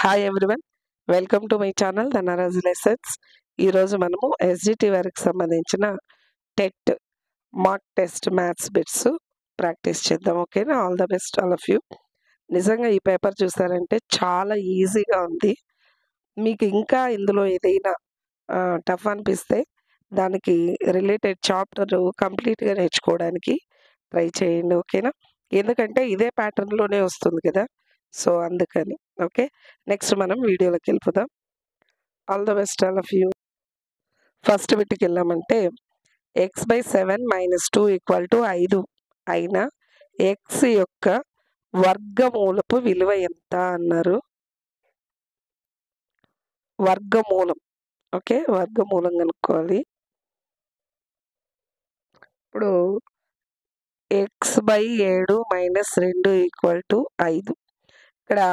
Hi everyone, welcome to my channel Dhanraj lessons. ఈరోజు మనము SGT వారికి సంబంధించిన TET mock test maths bits practice చేద్దాం. ఓకేనా? All the best all of you. నిజంగా ఈ పేపర్ చూసారంటే చాలా ఈజీగా ఉంది. మీకు ఇంకా ఇందులో ఏదైనా టఫ్ అనిపిస్తే దానికి రిలేటెడ్ చాప్టర్ కంప్లీట్గా నేర్చుకోవడానికి ట్రై చేయండి. ఓకేనా? ఎందుకంటే ఇదే ప్యాటర్న్లోనే వస్తుంది కదా, సో అందుకని. ఓకే, నెక్స్ట్ మనం వీడియోలోకి వెళ్ళిపోదాం. All the best all of you. First బిట్కి వెళ్ళామంటే x/7 - 2 = 5 అయిన x యొక్క వర్గమూలపు విలువ ఎంత అన్నారు. వర్గమూలం. ఓకే, వర్గమూలం కనుక్కోవాలి. ఇప్పుడు x/7 - 2 = 5. ఇక్కడ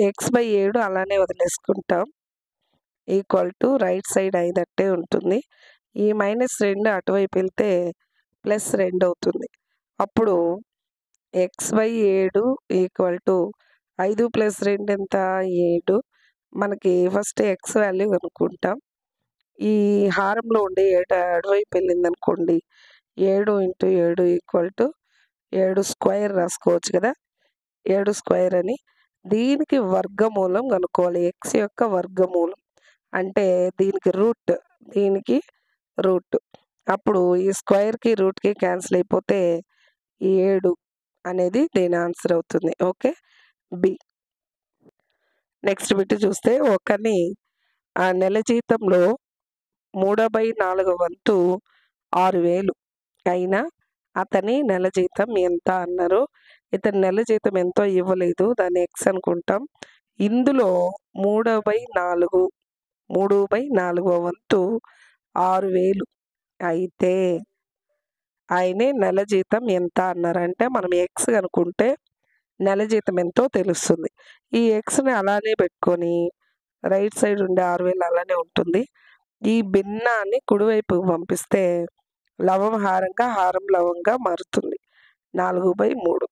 x/7 అలానే వదిలేసుకుంటాం, ఈక్వల్ టు రైట్ సైడ్ 5 అట్టే ఉంటుంది. ఈ -2 అటువైపు వెళ్తే +2 అవుతుంది. అప్పుడు x/7 = 5 + 2 ఎంత? 7. మనకి ఫస్ట్ x వాల్యూ కనుక్కుంటాం. ఈ హారంలో ఉండే 7 అటువైపు వెళ్ళింది అనుకోండి, 7 × 7 = 7 స్క్వేర్ రాసుకోవచ్చు కదా, 7 స్క్వేర్ అని. దీనికి వర్గమూలం కనుక్కోవాలి. x యొక్క వర్గమూలం అంటే దీనికి రూట్, దీనికి రూట్. అప్పుడు ఈ స్క్వేర్కి రూట్కి క్యాన్సిల్ అయిపోతే 7 అనేది దీని ఆన్సర్ అవుతుంది. Okay, B. నెక్స్ట్ బిట్ చూస్తే ఒకని ఆ నెల జీతంలో 3/4 వంతు 6,000 అయినా అతని నెల జీతం ఎంత అన్నారు. ఇతని నెల జీతం ఎంతో ఇవ్వలేదు, దాన్ని ఎక్స్ అనుకుంటాం. ఇందులో 3/4 వంతు 6,000 అయితే ఆయనే నెల జీతం ఎంత అన్నారంటే మనం ఎక్స్ కనుక్కుంటే నెల జీతం ఎంతో తెలుస్తుంది. ఈ ఎక్స్ని అలానే పెట్టుకొని రైట్ సైడ్ ఉండే 6,000 అలానే ఉంటుంది. ఈ భిన్నాన్ని కుడివైపుకు పంపిస్తే లవం హారంగా, హారం లవంగా మారుతుంది. 4/3.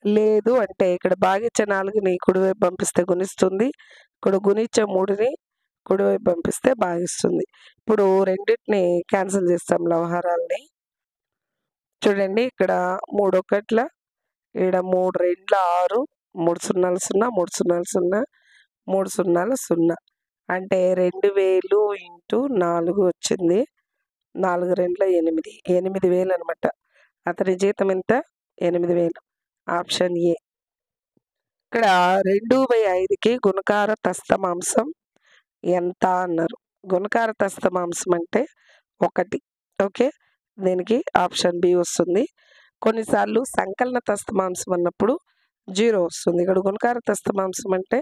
లేదు అంటే ఇక్కడ భాగించే 4ని కుడివైపు పంపిస్తే గుణిస్తుంది, ఇక్కడ గుణించే 3ని కుడివైపు పంపిస్తే భాగిస్తుంది. ఇప్పుడు రెండింటిని క్యాన్సిల్ చేస్తాం లవహారాలని. చూడండి, ఇక్కడ 3 1ల, ఇక్కడ 3 2ల 6, 3 0 0, 3 0 0, 3 0 0 అంటే 2000 × 4 వచ్చింది. 4 2ల 8, 8,000 అనమాట. అతని జీతం ఎంత? 8,000. Option A. ఇక్కడ 2/5కి గుణకార తస్తమాంసం ఎంత అన్నారు. గుణకార తస్తమాంసం అంటే 1. ఓకే, దీనికి ఆప్షన్ బి వస్తుంది. కొన్నిసార్లు సంకలన తస్తమాంసం అన్నప్పుడు 0 వస్తుంది. ఇక్కడ గుణకార తస్తమాంసం అంటే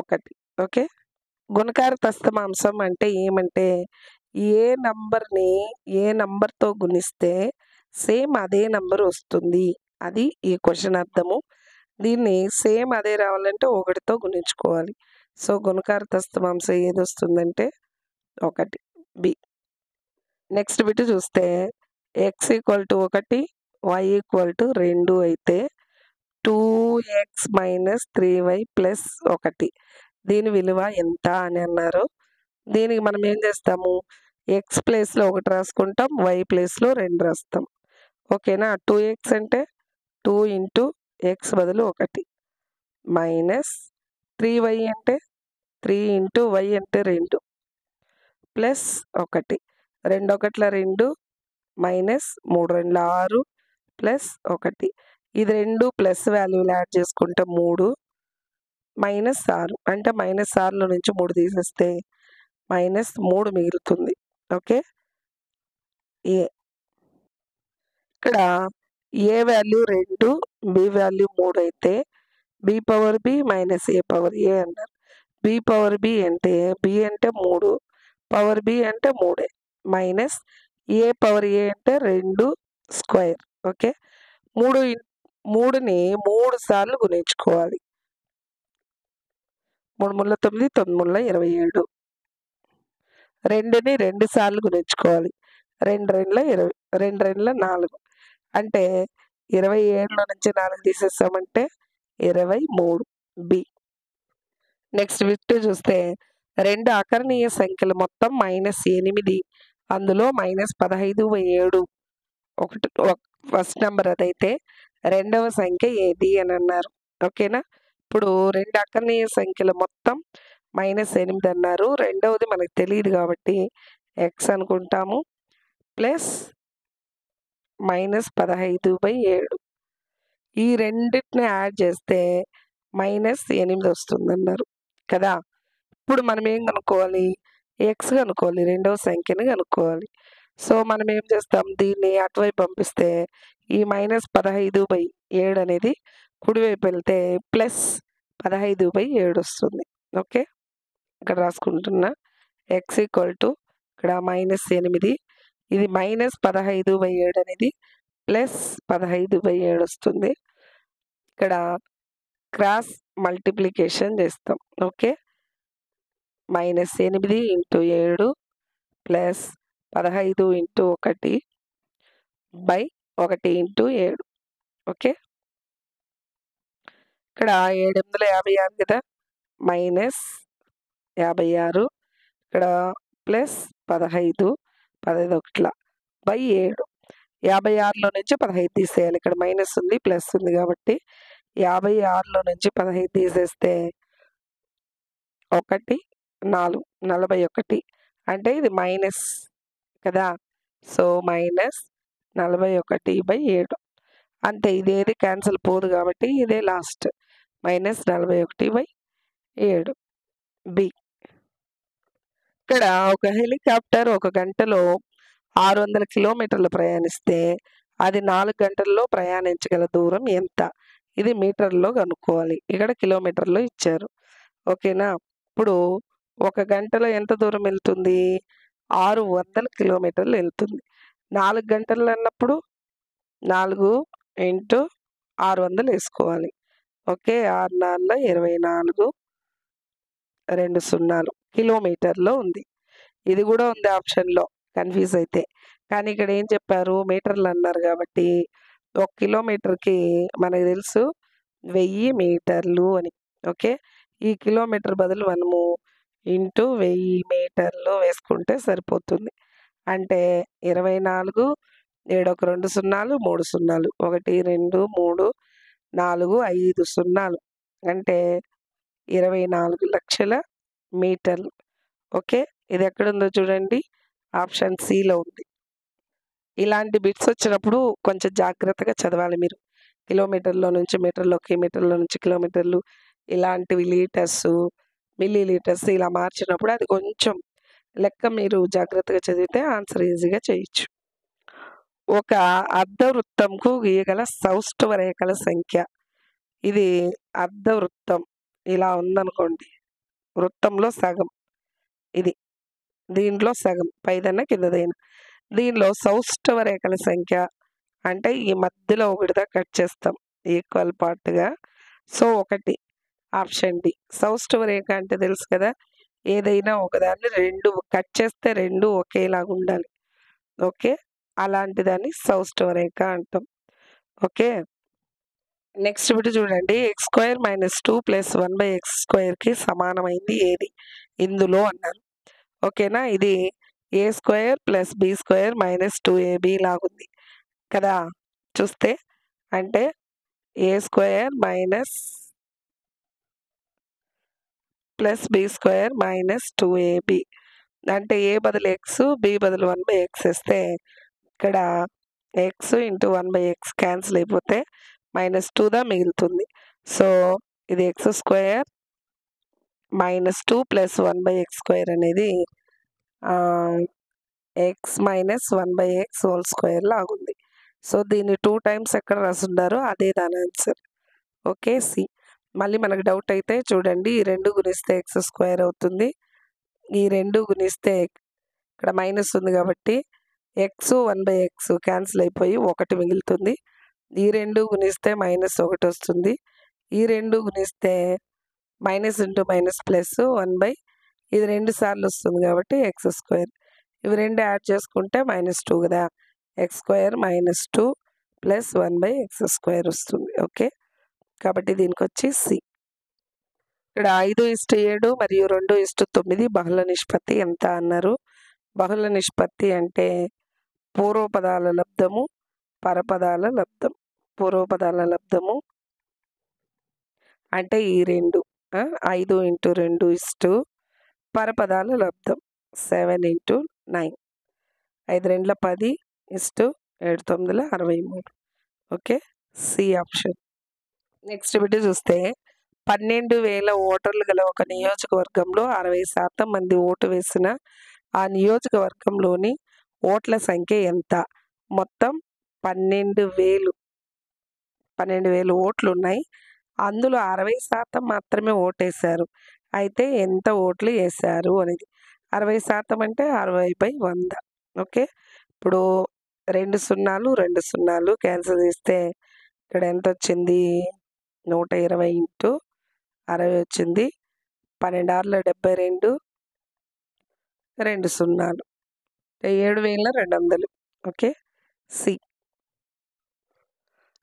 1. ఓకే, గుణకార తస్తమాంసం అంటే ఏమంటే ఏ నంబర్ని ఏ నంబర్తో గుణిస్తే సేమ్ అదే నంబర్ వస్తుంది, అది ఈ క్వశ్చన్ అర్థము. దీన్ని సేమ్ అదే రావాలంటే 1తో గుణించుకోవాలి. సో గుణకార తస్తమాంసం ఏది వస్తుందంటే 1, బి. నెక్స్ట్ బిట్ చూస్తే x = 1, y = 2 అయితే 2x - 3y + 1 దీని విలువ ఎంత అని అన్నారు. దీనికి మనం ఏం చేస్తాము, x ప్లేస్లో 1 రాసుకుంటాం, y ప్లేస్లో 2 రాస్తాం. ఓకేనా? 2x అంటే 2 × x బదులు 1 మైనస్ 3y అంటే 3 × y అంటే 2 ప్లస్ 1. 2 1ల 2 minus 3 2ల 6 plus 1. ఇది 2 ప్లస్ వాల్యూలు యాడ్ చేసుకుంటే 3 మైనస్ 6 అంటే -6లో నుంచి 3 తీసేస్తే -3 మిగులుతుంది. ఓకే, ఏ. ఇక్కడ ఏ వాల్యూ 2, బి వాల్యూ 3 అయితే b/b - a/a అన్నారు. b/b అంటే b అంటే 3, పవర్ b అంటే 3 మైనస్ a/a అంటే 2 స్క్వేర్. ఓకే, 3ని 3 సార్లు గుణించుకోవాలి. 3 × 9, 9 × 27. 2ని 2 సార్లు గుణించుకోవాలి. 2 2ల 20, 2 2ల 4 అంటే 27లో నుంచి 4 తీసేసామంటే 23, బి. నెక్స్ట్ బిట్ చూస్తే 2 అకర్ణీయ సంఖ్యలు మొత్తం -8 అందులో -15/7 ఒకటి ఫస్ట్ నెంబర్ అదైతే రెండవ సంఖ్య ఏది అని అన్నారు. ఓకేనా? ఇప్పుడు 2 అకర్ణీయ సంఖ్యల మొత్తం -8 అన్నారు. రెండవది మనకు తెలీదు కాబట్టి ఎక్స్ అనుకుంటాము. ప్లస్ -15/7 ఈ రెండిటిని యాడ్ చేస్తే -8 వస్తుందన్నారు కదా! ఇప్పుడు మనం ఏం కనుక్కోవాలి? ఎక్స్ కనుక్కోవాలి. రెండవ సంఖ్యని కనుక్కోవాలి. సో, మనం ఏం చేస్తాం? దీన్ని అటువైపు పంపిస్తే ఈ -15/7 అనేది కుడివైపు వెళ్తే +15/7 వస్తుంది. ఓకే? ఇక్కడ రాసుకుంటున్నా. ఎక్స్ ఈక్వల్ టు ఇక్కడ -8 ఇది -15/7 అనేది +15/7 వస్తుంది. ఇక్కడ క్రాస్ మల్టిప్లికేషన్ చేస్తాం. ఓకే? -8 × 7 ప్లస్ 15 × 1/1 × 7. ఓకే? ఇక్కడ 7 × 56 కదా! -56 ఇక్కడ ప్లస్ 15 15/7 56లో నుంచి 15 తీసేయాలి. ఇక్కడ మైనస్ ఉంది, ప్లస్ ఉంది కాబట్టి 56లో నుంచి 15 తీసేస్తే 1 4 41 అంటే ఇది మైనస్ కదా! సో, -41/7 అంతే. ఇదేది క్యాన్సిల్ పోదు కాబట్టి ఇదే లాస్ట్. -41/7 బి. ఇక్కడ ఒక హెలికాప్టర్ ఒక గంటలో 600 కిలోమీటర్లు ప్రయాణిస్తే అది 4 గంటల్లో ప్రయాణించగల దూరం ఎంత? ఇది మీటర్లో కనుక్కోవాలి. ఇక్కడ కిలోమీటర్లో ఇచ్చారు. ఓకేనా? ఇప్పుడు ఒక గంటలో ఎంత దూరం వెళ్తుంది? 600 కిలోమీటర్లు వెళ్తుంది. 4 గంటలు అన్నప్పుడు 4 × 600 వేసుకోవాలి. ఓకే? 6 4 24 2 0 కిలోమీటర్లో ఉంది. ఇది కూడా ఉంది ఆప్షన్‌లో కన్‌ఫ్యూజ్ అయితే. కానీ ఇక్కడ ఏం చెప్పారు? మీటర్లు అన్నారు కాబట్టి 1 కిలోమీటర్‌కి మనకు తెలుసు 1000 మీటర్లు అని. ఓకే? ఈ కిలోమీటర్ బదులు మనము ఇంటూ 1000 మీటర్లు వేసుకుంటే సరిపోతుంది. అంటే 24 ఈడొక 2 సున్నాలు 3 సున్నాలు 1 2 3 4 5 సున్నాలు అంటే 24 లక్షల మీటర్లు. ఓకే? ఇది ఎక్కడుందో చూడండి. ఆప్షన్ సిలో ఉంది. ఇలాంటి బిట్స్ వచ్చినప్పుడు కొంచెం జాగ్రత్తగా చదవాలి మీరు. కిలోమీటర్లో నుంచి మీటర్లోకి, మీటర్లో నుంచి కిలోమీటర్లు ఇలాంటివి లీటర్సు, మిల్లీ లీటర్స్ ఇలా మార్చినప్పుడు అది కొంచెం లెక్క మీరు జాగ్రత్తగా చదివితే ఆన్సర్ ఈజీగా చేయొచ్చు. ఒక అర్ధవృత్తంకు గీయగల సౌష్ఠవ రేఖల సంఖ్య. ఇది అర్ధవృత్తం ఇలా ఉందనుకోండి. వృత్తంలో సగం ఇది. దీంట్లో సగం పైదైనా కిందదైనా. దీనిలో సౌష్ఠవ రేఖల సంఖ్య అంటే ఈ మధ్యలో ఒకటిదా కట్ చేస్తాం ఈక్వల్ పార్ట్‌గా. So, 1 option D. సౌష్ఠవ రేఖ అంటే తెలుసు కదా! ఏదైనా ఒకదాన్ని 2 కట్ చేస్తే 2 ఒకేలాగా ఉండాలి. ఓకే? అలాంటి దాన్ని సౌష్ఠవ రేఖ అంటాం. ఓకే? నెక్స్ట్ బిట్ చూడండి. x² - 2 + 1/x² సమానమైంది ఏది? ఇందులో అన్నారు. ఓకేనా? ఇది a² + b² - 2ab లాగుంది కదా! చూస్తే అంటే a² - b² - 2ab అంటే a బదులు x, b బదులు 1/x వేస్తే ఇక్కడ x × 1/x క్యాన్సిల్ అయిపోతే -2 మిగులుతుంది. సో, ఇది x² - 2 + 1/x² అనేది x - 1/x² లాగుంది. సో, దీన్ని 2 టైమ్స్ ఎక్కడ రాసుండారో అదే దాని ఆన్సర్. ఓకే? సి. మళ్ళీ మనకు డౌట్ అయితే చూడండి. ఈ 2 గుణిస్తే x² అవుతుంది. ఈ 2 గుణిస్తే ఇక్కడ మైనస్ ఉంది కాబట్టి x 1/x క్యాన్సిల్ అయిపోయి 1 మిగులుతుంది. ఈ 2 గుణిస్తే -1 వస్తుంది. ఈ 2 గుణిస్తే మైనస్ ఇంటూ మైనస్ ప్లస్ 1/, ఇది 2 సార్లు వస్తుంది కాబట్టి x². ఇవి 2 యాడ్ చేసుకుంటే -2 కదా! x² - 2 + 1/x² వస్తుంది. ఓకే? కాబట్టి దీనికొచ్చి సి. ఇక్కడ 5:7 మరియు 2:9 బహుళ నిష్పత్తి ఎంత అన్నారు. బహుళ నిష్పత్తి అంటే పూర్వపదాల లబ్ధము, పరపదాల లబ్ధం. పూర్వపదాల లబ్ధము అంటే ఈ 2 5:2 పరపదాల లబ్ధం 7:9. 5 2 10 7 9 63. Okay, C option. Next bit చూస్తే 12,000 ఓటర్లు గల ఒక నియోజకవర్గంలో 60% మంది ఓటు వేసిన ఆ నియోజకవర్గంలోని ఓట్ల సంఖ్య ఎంత? మొత్తం 12,000 ఓట్లు ఉన్నాయి. అందులో 60% మాత్రమే ఓటేశారు. అయితే ఎంత ఓట్లు వేశారు అనేది. 60% అంటే 60/100. ఓకే, ఇప్పుడు 2 సున్నాలు 2 సున్నాలు క్యాన్సిల్ చేస్తే ఇక్కడ ఎంత వచ్చింది? 120 ఇంటూ 60 వచ్చింది. 12 6 72, 2 సున్నాలు 7,200. Okay, C.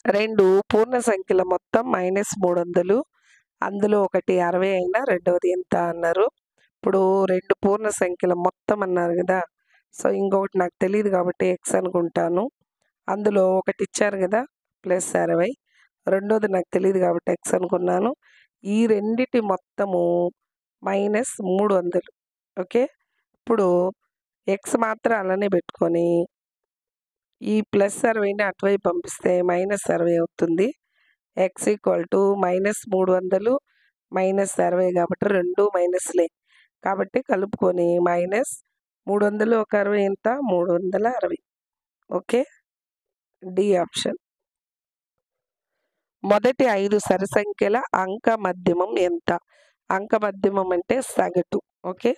2 పూర్ణ సంఖ్యల మొత్తం -300. అందులో ఒకటి 60 అయినా రెండవది ఎంత అన్నారు. ఇప్పుడు 2 పూర్ణ సంఖ్యల మొత్తం అన్నారు కదా. సో ఇంకొకటి నాకు తెలియదు కాబట్టి ఎక్స్ అనుకుంటాను. అందులో ఒకటి ఇచ్చారు కదా +60, రెండోది నాకు తెలియదు కాబట్టి ఎక్స్ అనుకున్నాను. ఈ రెండిటి మొత్తము -300. ఓకే, ఇప్పుడు ఎక్స్ మాత్రం అలానే పెట్టుకొని ఈ +60ని అటువైపు పంపిస్తే -60 అవుతుంది. ఎక్స్ ఈక్వల్ టు -300 -60 కాబట్టి 2 మైనస్లే కాబట్టి కలుపుకొని -300 ఒక 60 ఎంత? 360. Okay, D option. మొదటి 5 సరి సంఖ్యల అంక మధ్యమం ఎంత? అంక మధ్యమం అంటే సగటు. ఓకే,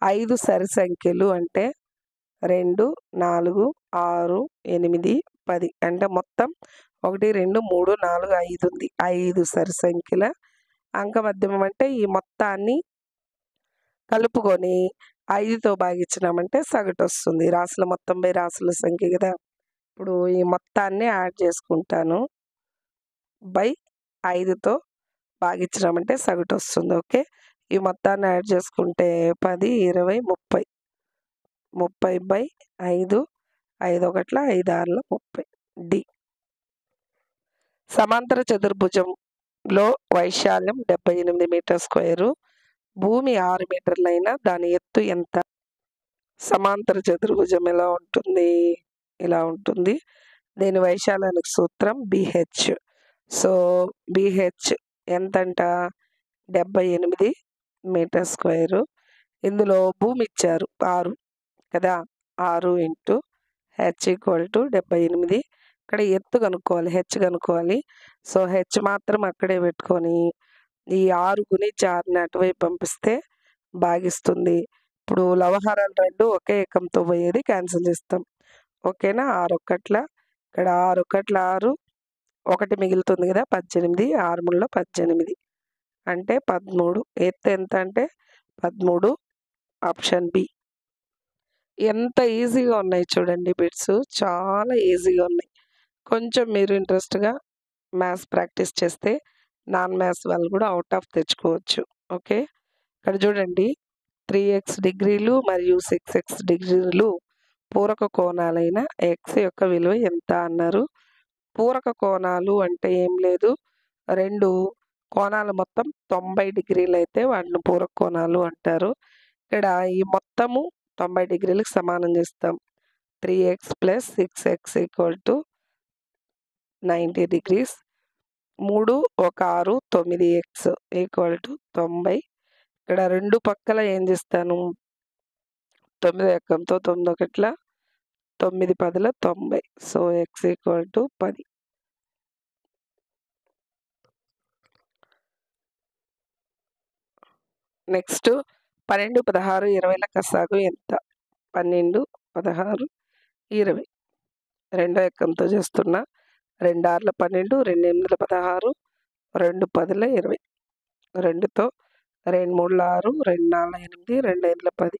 5 సరి సంఖ్యలు అంటే 2 4 6 8 10 అంటే మొత్తం 1 2 3 4 5 ఉంది. 5 సరి సంఖ్యల అంక మధ్యమం అంటే ఈ మొత్తాన్ని కలుపుకొని 5తో భాగించినామంటే సగటు వస్తుంది. రాసుల మొత్తం బై రాసుల సంఖ్య కదా. ఇప్పుడు ఈ మొత్తాన్ని యాడ్ చేసుకుంటాను. బై 5తో భాగించినామంటే సగటు వస్తుంది. ఓకే, ఈ మొత్తాన్ని యాడ్ చేసుకుంటే 10 20 30. 30/5 5 1 5 6 30. డి. సమాంతర చతుర్భుజంలో వైశాల్యం 78 మీటర్ స్క్వేరు, భూమి 6 మీటర్లైన దాని ఎత్తు ఎంత? సమాంతర చతుర్భుజం ఎలా ఉంటుంది? ఇలా ఉంటుంది. దీని వైశాల్యానికి సూత్రం BH. సో BH ఎంతంట? 78 మీటర్ స్క్వేరు. ఇందులో భూమి ఇచ్చారు 6 కదా. 6 ఇంటూ H ఈక్వల్ టు 78. ఇక్కడ ఎత్తు కనుక్కోవాలి, హెచ్ కనుక్కోవాలి. సో హెచ్ మాత్రం అక్కడే పెట్టుకొని ఈ 6 గుణించి 6ని అటువైపు పంపిస్తే భాగిస్తుంది. ఇప్పుడు లవహారాలు 2 ఒకే ఏకంతో పోయేది క్యాన్సిల్ చేస్తాం. ఓకేనా. 6 1 ఇక్కడ 6 1 6, 1 మిగులుతుంది కదా 18, 6 3 18 అంటే 13. ఎత్తు ఎంత అంటే 13. Option B. ఎంత ఈజీగా ఉన్నాయి చూడండి బిట్స్, చాలా ఈజీగా ఉన్నాయి. కొంచెం మీరు ఇంట్రెస్ట్గా మ్యాథ్స్ ప్రాక్టీస్ చేస్తే నాన్ మ్యాథ్స్ వాళ్ళు కూడా అవుట్ ఆఫ్ తెచ్చుకోవచ్చు. ఓకే, ఇక్కడ చూడండి 3x డిగ్రీలు మరియు 6x డిగ్రీలు పూరక కోణాలైన ఎక్స్ యొక్క విలువ ఎంత అన్నారు. పూరక కోణాలు అంటే ఏం లేదు, 2 కోణాలు మొత్తం 90 డిగ్రీలు అయితే వాటిని పూరక కోణాలు అంటారు. ఇక్కడ ఈ మొత్తము 90 డిగ్రీలకు సమానం చేస్తాం. 3x + 6x = 90 degrees. 3 1 6 9x = 90. ఇక్కడ 2 పక్కల ఏం చేస్తాను? 9 ఎక్కంతో 9 1 9 10 90. So x = 10. నెక్స్ట్ 12 16 20ల కసాగు ఎంత? 12 16 20 రెండో ఎక్కంతో చేస్తున్నా. 2 6 12, 2 8 16, 2 10 20. 2తో 2 3 6, 2 4 8, 2 5 10.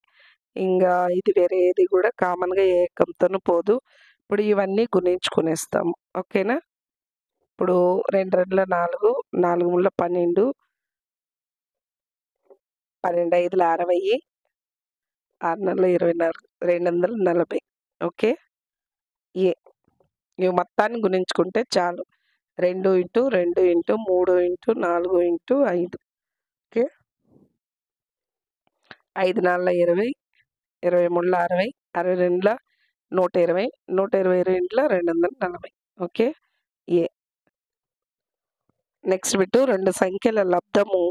ఇంకా ఇది వేరే ఏది కూడా కామన్గా ఏ ఎక్కంతోనూ పోదు. ఇప్పుడు ఇవన్నీ గుణించుకునేస్తాము. ఓకేనా. ఇప్పుడు 2 2 4, 4 3 12, 12 5ల 60, 6 నెలల 24, 240. ఓకే. ఏ ఇవి మొత్తాన్ని గుణించుకుంటే చాలు. 2 into 2 into 3 into 4 into 5. Okay. 5 4 20, 23 60, 62 120, 122 240. Okay. ఏ నెక్స్ట్ బిట్టు 2 సంఖ్యల లబ్ధము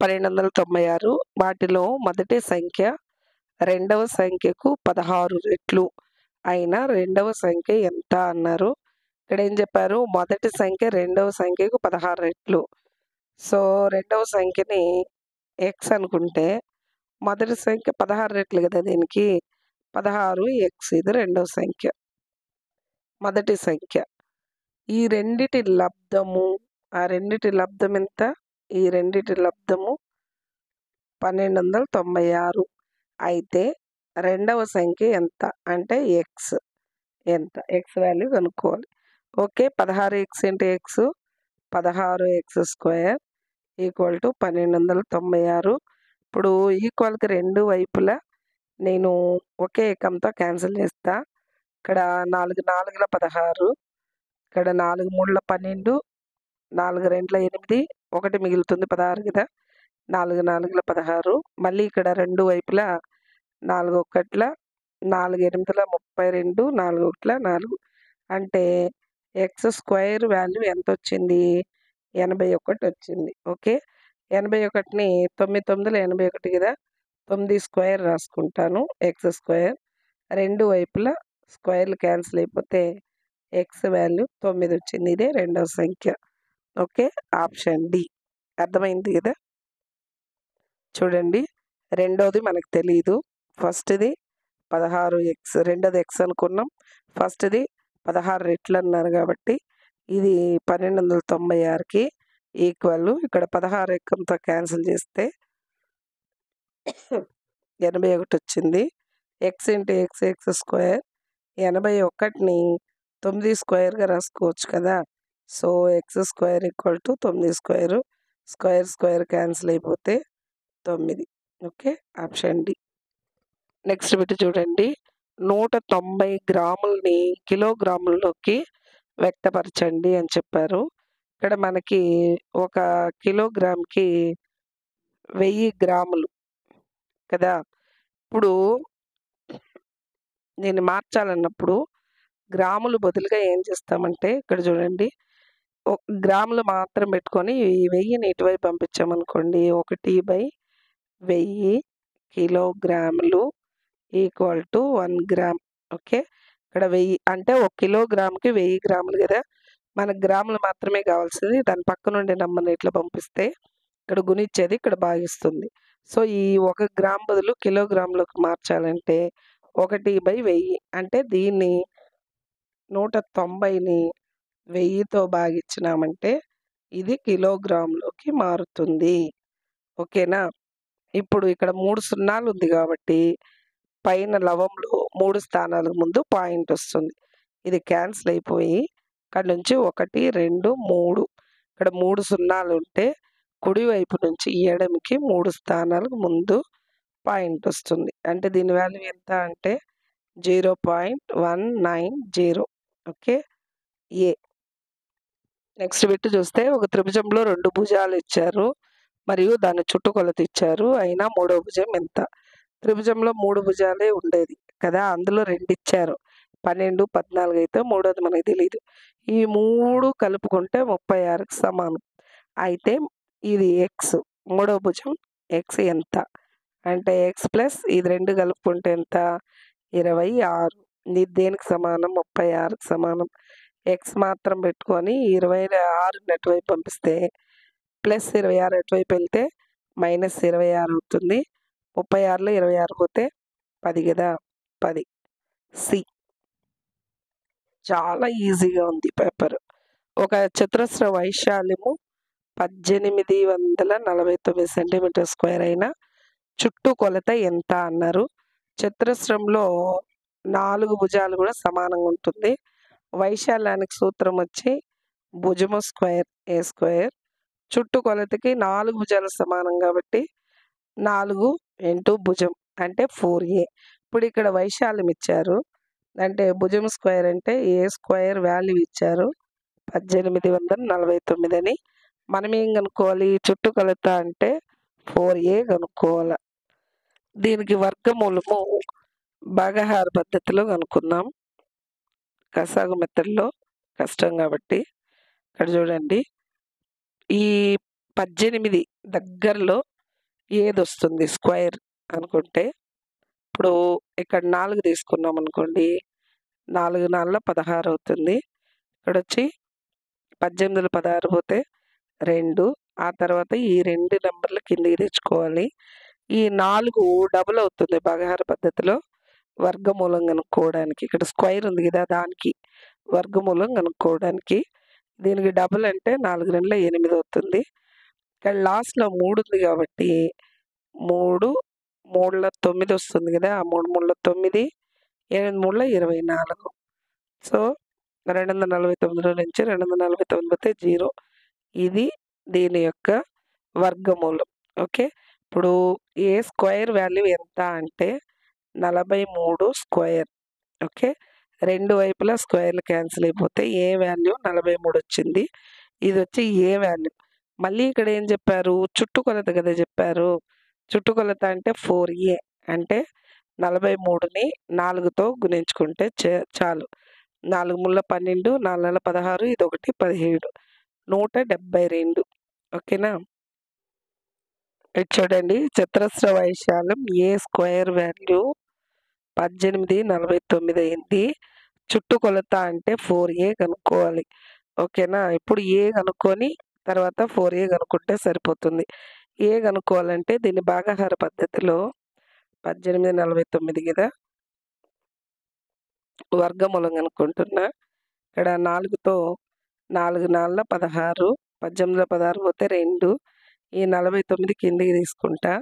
1296. వాటిలో మొదటి సంఖ్య రెండవ సంఖ్యకు 16 రెట్లు అయిన రెండవ సంఖ్య ఎంత అన్నారు. ఇక్కడ ఏం చెప్పారు, మొదటి సంఖ్య రెండవ సంఖ్యకు 16 రెట్లు. సో రెండవ సంఖ్యని ఎక్స్ అనుకుంటే మొదటి సంఖ్య 16 రెట్లు కదా దీనికి. 16 ఎక్స్ ఇది రెండవ సంఖ్య. మొదటి సంఖ్య ఈ రెండిటి లబ్ధము, ఆ రెండిటి లబ్ధం ఎంత, ఈ రెండిటి లబ్ధము 1296. అయితే రెండవ సంఖ్య ఎంత అంటే ఎక్స్ ఎంత, ఎక్స్ వాల్యూ కనుక్కోవాలి. Okay. 16x into X 16x² equal to 1296. ఇప్పుడు ఈక్వల్కి రెండు వైపులా నేను ఒకే ఏకంతో క్యాన్సిల్ చేస్తా. ఇక్కడ 4 4ల 16, ఇక్కడ 4 3ల 12, 4 2ల 8, 1 మిగులుతుంది 16 కదా. 4 4ల 16. మళ్ళీ ఇక్కడ రెండు వైపులా 4 1ల 4 8ల 32, 4 1ల 4. అంటే x² వాల్యూ ఎంత వచ్చింది, 81 వచ్చింది. ఓకే. 81ని 9 9ల 81 కదా, 9² రాసుకుంటాను. x². రెండు వైపులా స్క్వేర్లు క్యాన్సిల్ అయిపోతే ఎక్స్ వాల్యూ 9 వచ్చింది. ఇదే రెండవ సంఖ్య. ఓకే. Option D. అర్థమైంది కదా. చూడండి, రెండోది మనకు తెలియదు. ఫస్ట్ది 16x, రెండోది ఎక్స్ అనుకున్నాం. ఫస్ట్ది 16 రెట్లు అన్నారు కాబట్టి ఇది 1296కి ఈక్వల్. ఇక్కడ 16 ఎక్కంతో క్యాన్సిల్ చేస్తే 81 వచ్చింది. X into X x². 81ని 9² రాసుకోవచ్చు కదా. So x² equal to 9². Square cancel అయిపోతే 9. Okay. Option D. Next bit చూడండి, 190 గ్రాములని కిలోగ్రాముల్లోకి వ్యక్తపరచండి అని చెప్పారు. ఇక్కడ మనకి 1 కిలోగ్రామ్కి 1000 గ్రాములు కదా. ఇప్పుడు నేను మార్చాలన్నప్పుడు గ్రాములు బదులుగా ఏం చేస్తామంటే ఇక్కడ చూడండి, గ్రాములు మాత్రం పెట్టుకొని ఈ 1000ని ఇటువైపు పంపించామనుకోండి, 1/1000 కిలోగ్రాములు ఈక్వల్ టు 1 గ్రామ్. ఓకే. ఇక్కడ 1000 అంటే 1 కిలోగ్రామ్కి 1000 గ్రాములు కదా. మనకు గ్రాములు మాత్రమే కావాల్సింది. దాని పక్క నుండి నెంబర్ని ఇట్లా పంపిస్తే ఇక్కడ గుణించేది ఇక్కడ భాగిస్తుంది. సో ఈ 1 గ్రామ్ బదులు కిలోగ్రాములోకి మార్చాలంటే 1/1000. అంటే దీన్ని 190ని 1000తో భాగించినామంటే ఇది కిలోగ్రాములోకి మారుతుంది. ఓకేనా. ఇప్పుడు ఇక్కడ 3 సున్నాలు ఉంది కాబట్టి పైన లవంలో 3 స్థానాలకు ముందు పాయింట్ వస్తుంది. ఇది క్యాన్సిల్ అయిపోయి ఇక్కడ నుంచి 1 2 3, ఇక్కడ 3 సున్నాలు ఉంటే కుడివైపు నుంచి ఎడమికి 3 స్థానాలకు ముందు పాయింట్ వస్తుంది. అంటే దీని వాల్యూ ఎంత అంటే 0.190. ఓకే. ఏ నెక్స్ట్ బిట్ చూస్తే, ఒక త్రిభుజంలో 2 భుజాలు ఇచ్చారు మరియు దాని చుట్టుకొలత ఇచ్చారు. అయినా మూడవ భుజం ఎంత. త్రిభుజంలో 3 భుజాలే ఉండేది కదా, అందులో 2 ఇచ్చారు. 12 14 అయితే మూడోది మనకు తెలియదు. ఈ 3 కలుపుకుంటే 36కి సమానం. అయితే ఇది ఎక్స్, మూడవ భుజం ఎక్స్ ఎంత అంటే ఎక్స్ ప్లస్ ఇది 2 కలుపుకుంటే ఎంత 26. ఇది దేనికి సమానం, 36కి సమానం. ఎక్స్ మాత్రం పెట్టుకొని 26 అటువైపు పంపిస్తే ప్లస్ 26 అటువైపు వెళ్తే మైనస్ 26 అవుతుంది. 36లో 26 పోతే 10 కదా, 10. సి. చాలా ఈజీగా ఉంది పేపర్. ఒక చతురస్ర వైశాల్యము 1849 సెంటీమీటర్ స్క్వేర్ అయిన చుట్టూ కొలత ఎంత అన్నారు. చతురస్రంలో 4 భుజాలు కూడా సమానంగా ఉంటుంది. వైశాల్యానికి సూత్రం వచ్చి భుజము స్క్వేర్ ఏ స్క్వేర్ చుట్టుకొలతకి 4 భుజాలు సమానం కాబట్టి 4 ఇంటూ భుజం అంటే 4a. ఇప్పుడు ఇక్కడ వైశాల్యం ఇచ్చారు. అంటే భుజం స్క్వేర్ అంటే ఏ స్క్వేర్ వాల్యూ ఇచ్చారు 1849 అని. మనం ఏం కనుక్కోవాలి? చుట్టుకొలత అంటే 4a కనుక్కోవాలి. దీనికి వర్గమూలము భాగాహార పద్ధతిలో కనుక్కుందాం. కసాగు మెథడ్లో కష్టం కాబట్టి. ఇక్కడ చూడండి, ఈ 18 దగ్గరలో ఏది వస్తుంది స్క్వేర్ అనుకుంటే, ఇప్పుడు ఇక్కడ 4 తీసుకున్నాం అనుకోండి, 4 4 16 అవుతుంది. ఇక్కడ వచ్చి 18 16 పోతే 2, ఆ తర్వాత ఈ 2 నెంబర్లు కిందికి తెచ్చుకోవాలి. ఈ 4 డబుల్ అవుతుంది భాగాహార పద్ధతిలో వర్గమూలం కనుక్కోవడానికి. ఇక్కడ స్క్వేర్ ఉంది కదా, దానికి వర్గమూలం కనుక్కోవడానికి. దీనికి డబుల్ అంటే 4 2 8 అవుతుంది. ఇక్కడ లాస్ట్లో 3 ఉంది కాబట్టి 3 3 9 వస్తుంది కదా, 3 3 9, 8 3 24. సో 249 నుంచి 249 పోతే 0. ఇది దీని యొక్క వర్గమూలం. ఓకే, ఇప్పుడు ఏ స్క్వేర్ వాల్యూ ఎంత అంటే 43 స్క్వేర్. ఓకే, రెండు వైపులా స్క్వేర్లు క్యాన్సిల్ అయిపోతే ఏ వాల్యూ 43 వచ్చింది. ఇది వచ్చి ఏ వాల్యూ. మళ్ళీ ఇక్కడ ఏం చెప్పారు? చుట్టుకొలత కదా చెప్పారు. చుట్టుకొలత అంటే 4a అంటే 43ని 4తో గుణించుకుంటే చాలు. 4 3 12, 4 16, ఇది ఒకటి 17, 172. ఓకేనా? ఇది చూడండి, చతురస్ర వైశాల్యం ఏ స్క్వేర్ వాల్యూ 1849 అయింది. చుట్టుకొలత అంటే 4a కనుక్కోవాలి. ఓకేనా? ఇప్పుడు ఏ కనుక్కొని తర్వాత 4a కనుక్కుంటే సరిపోతుంది. ఏ కనుక్కోవాలంటే దీన్ని భాగాహార పద్ధతిలో 1849 కదా, వర్గమూలం కనుక్కుంటున్నా. ఇక్కడ 4తో 4 4 16, 18 16 పోతే 2, ఈ 49 కిందికి తీసుకుంటా.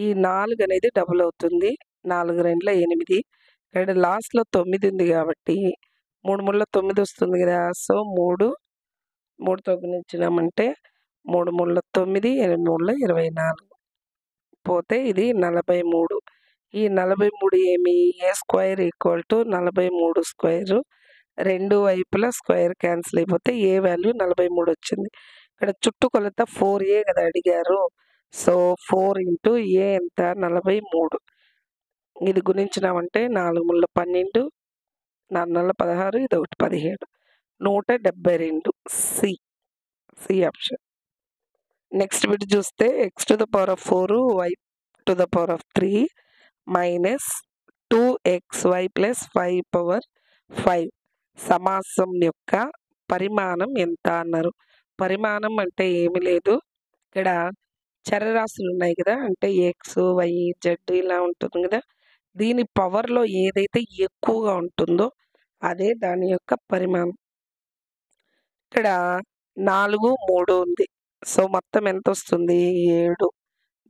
ఈ 4 అనేది డబుల్ అవుతుంది, 4 2 8. ఇక్కడ లాస్ట్లో 9 ఉంది కాబట్టి 3 3 9 వస్తుంది కదా. సో 3తో గుణించినామంటే 3 3 9, 8 3 24 పోతే ఇది 43. ఈ 43 ఏమి? ఏ స్క్వేర్ ఈక్వల్ టు 43 స్క్వేర్. రెండు వైపులా స్క్వేర్ క్యాన్సిల్ అయిపోతే ఏ వాల్యూ 43 వచ్చింది. ఇక్కడ చుట్టుకొలత 4a కదా అడిగారు. సో 4 ఇంటూ ఏ ఎంత? 43. ఇది గుణించినామంటే 4 3 12, 4 4 16, ఇది ఒకటి 17, 172. C option. నెక్స్ట్ బిట్ చూస్తే x⁴, y⁴ minus 2xy plus 5/5 సమాసం యొక్క పరిమాణం ఎంత అన్నారు. పరిమాణం అంటే ఏమి లేదు, ఇక్కడ చరరాశులు ఉన్నాయి కదా, అంటే ఎక్స్ వై జెడ్ ఇలా ఉంటుంది కదా, దీని పవర్లో ఏదైతే ఎక్కువగా ఉంటుందో అదే దాని యొక్క పరిమాణం. ఇక్కడ 4 3 ఉంది. సో మొత్తం ఎంత వస్తుంది? 7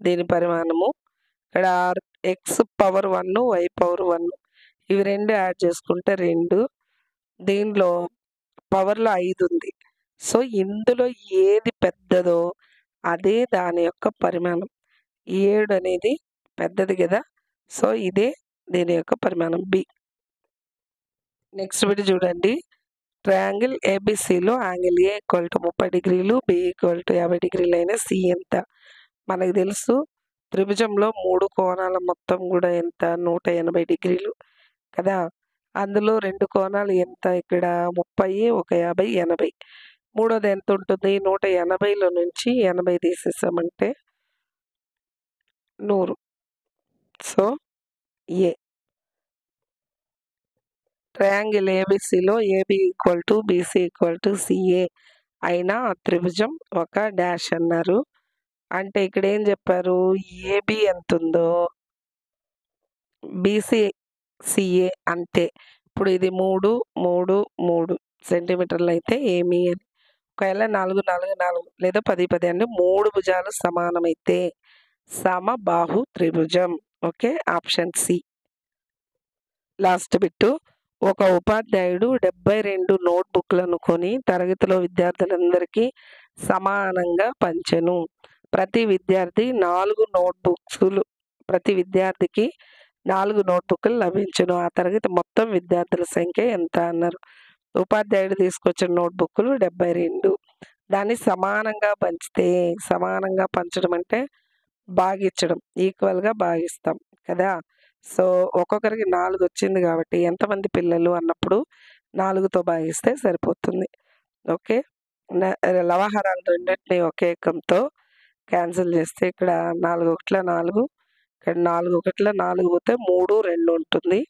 దీని పరిమాణము. ఇక్కడ x⁴1, y⁴1 ఇవి రెండు యాడ్ చేసుకుంటే 2. దీనిలో పవర్లో 5 ఉంది. సో ఇందులో ఏది పెద్దదో అదే దాని యొక్క పరిమాణం. 7 అనేది పెద్దది కదా, సో ఇదే దీని యొక్క పరిమాణం బి. నెక్స్ట్ బిట్ చూడండి, ట్రయాంగిల్ ఏబిసిలో యాంగిల్ ఏ ఈక్వల్ టు 30 డిగ్రీలు, బి ఈక్వల్ టు 50 డిగ్రీలు అయిన సి ఎంత? మనకు తెలుసు త్రిభుజంలో 3 కోణాల మొత్తం కూడా ఎంత? 180 డిగ్రీలు కదా. అందులో 2 కోణాలు ఎంత? ఇక్కడ 30, ఒక 50, 80. మూడోది ఎంత ఉంటుంది? 180లో నుంచి 80 తీసేసామంటే 100. So A. ట్రయాంగిల్ ఏబిసిలో AB equal to BC equal to CA అయినా త్రిభుజం ఒక డాష్ అన్నారు. అంటే ఇక్కడ ఏం చెప్పారు? ఏబి ఎంత ఉందో బీసీ సిఏ అంతే. ఇప్పుడు ఇది 3 3 3 సెంటీమీటర్లు అయితే ఏమి అని. ఒకవేళ 4 4 4 లేదా 10 10 అంటే 3 భుజాలు సమానమైతే సమబాహు త్రిభుజం. Okay, option C. Last bit, ఒక ఉపాధ్యాయుడు 72 నోట్‌బుక్‌లను కొని తరగతిలో విద్యార్థులందరికీ సమానంగా పంచెను. ప్రతి విద్యార్థికి 4 నోట్‌బుక్‌లు లభించును. ఆ తరగతి మొత్తం విద్యార్థుల సంఖ్య ఎంత అన్నారు. ఉపాధ్యాయుడు తీసుకొచ్చిన నోట్‌బుక్‌లు 72. దాన్ని సమానంగా పంచడం అంటే భాగించడం. ఈక్వల్‌గా భాగిస్తాం కదా! సో, ఒక్కొక్కరికి 4 వచ్చింది కాబట్టి ఎంతమంది పిల్లలు అన్నప్పుడు 4తో భాగిస్తే సరిపోతుంది. ఓకే. న లవహారాలు రెండిటిని ఒకే ఏకంతో క్యాన్సిల్ చేస్తే ఇక్కడ 4 ఒకట్ల 4, ఇక్కడ 4 ఒకట్ల 4 పోతే 3, 2 ఉంటుంది.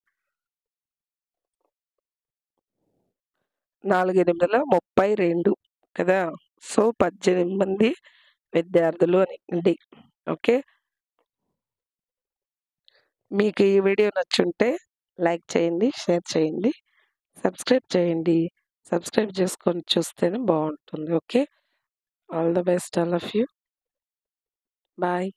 4 8ల 32 కదా! సో, 18 మంది విద్యార్థులు అని. ఓకే. మీకు ఈ వీడియో నచ్చుంటే లైక్ చేయండి, షేర్ చేయండి, సబ్స్క్రైబ్ చేయండి. సబ్స్క్రైబ్ చేసుకొని చూస్తేనే బావుంటుంది. Okay. All the best all of you. Bye.